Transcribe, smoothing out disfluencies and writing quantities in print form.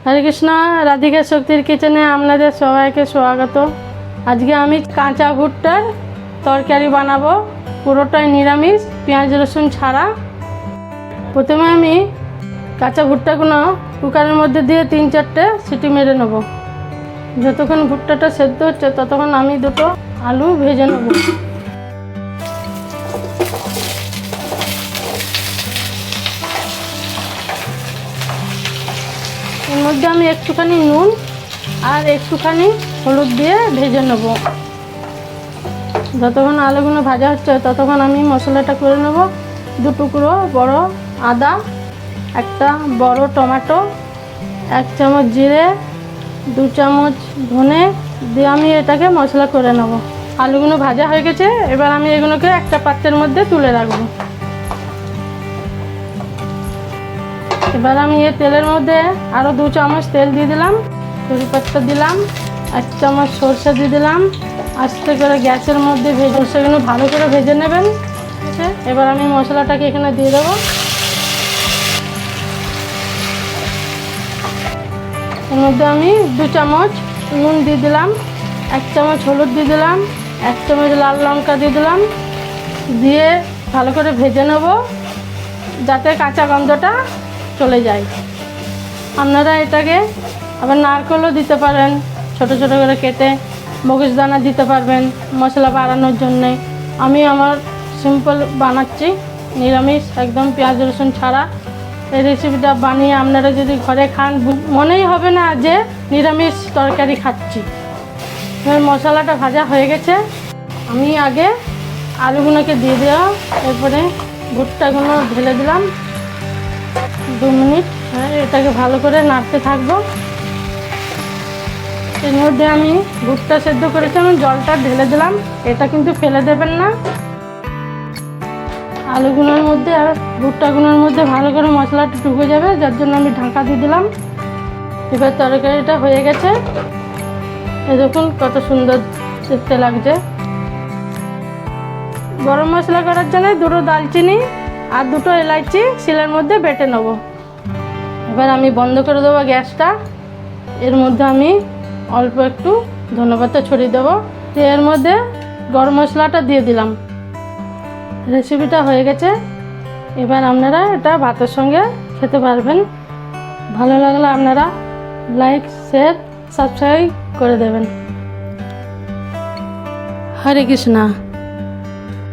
হরে কৃষ্ণ, রাধিকা শক্তির কিচেনে আপনাদের সবাইকে স্বাগত। আজকে আমি কাঁচা ভুট্টার তরকারি বানাবো, পুরোটাই নিরামিষ, পেঁয়াজ রসুন ছাড়া। প্রথমে আমি কাঁচা ভুট্টাগুলো কুকারের মধ্যে দিয়ে 3-4টে সিটি মেরে নেব। যতক্ষণ ভুট্টাটা সেদ্ধ হচ্ছে ততক্ষণ আমি দুটো আলু ভেজে নেব। এর মধ্যে আমি একটুখানি নুন আর একটুখানি হলুদ দিয়ে ভেজে নেব। যতক্ষণ আলুগুলো ভাজা হচ্ছে ততক্ষণ আমি মশলাটা করে নেব। 2 টুকরো বড় আদা, একটা বড় টমেটো, 1 চামচ জিরে, 2 চামচ ধনে দিয়ে আমি এটাকে মশলা করে নেব। আলুগুলো ভাজা হয়ে গেছে, এবার আমি এগুলোকে একটা পাত্রের মধ্যে তুলে রাখবো। এবার আমি এই তেলের মধ্যে আরও 2 চামচ তেল দিয়ে দিলাম, তেজপাতা দিলাম, 1 চামচ সরষে দিয়ে দিলাম। আস্তে করে গ্যাসের মধ্যে সরষেগুলো ভালো করে ভেজে নেবেন। এবার আমি মশলাটাকে এখানে দিয়ে দেবো। এর মধ্যে আমি 2 চামচ নুন দিয়ে দিলাম, 1 চামচ হলুদ দিয়ে দিলাম, 1 চামচ লাল লঙ্কা দিয়ে দিলাম। দিয়ে ভালো করে ভেজে নেব যাতে কাঁচা গন্ধটা চলে যায়। আপনারা এটাকে আবার নারকেলও দিতে পারেন, ছোট ছোট করে কেটে মগজদানা দিতে পারবেন মশলা বাড়ানোর জন্যে। আমি আমার সিম্পল বানাচ্ছি, নিরামিষ, একদম পেঁয়াজ রসুন ছাড়া। এই রেসিপিটা বানিয়ে আপনারা যদি ঘরে খান মনেই হবে না যে নিরামিষ তরকারি খাচ্ছি। মশলাটা ভাজা হয়ে গেছে, আমি আগে আলুগুলোকে দিয়ে দিলাম, এরপরে ভুট্টাগুলো ঢেলে দিলাম। 2 মিনিট এটাকে ভালো করে নাড়তে থাকবো। এর মধ্যে আমি ভুট্টা সেদ্ধ করেছিলাম, জলটা ঢেলে দিলাম। এটা কিন্তু ফেলে দেবেন না। আলুগুলোর মধ্যে আর ভুট্টাগুলোর মধ্যে ভালো করে মশলাটা ঢুকে যাবে, যার জন্য আমি ঢাকা দিয়ে দিলাম। এবার তরকারিটা হয়ে গেছে, এই দেখুন কত সুন্দর দেখতে লাগছে। গরম মশলা করার জন্য 2 দালচিনি আর 2 এলাচি শিলের মধ্যে বেটে নেব। এবার আমি বন্ধ করে দেবো গ্যাসটা। এর মধ্যে আমি অল্প একটু ধনেপাতা ছড়িয়ে দেবো। এর মধ্যে গরম মশলাটা দিয়ে দিলাম। রেসিপিটা হয়ে গেছে, এবার আপনারা এটা ভাতের সঙ্গে খেতে পারবেন। ভালো লাগলে আপনারা লাইক, শেয়ার, সাবস্ক্রাইব করে দেবেন। হরে কৃষ্ণ।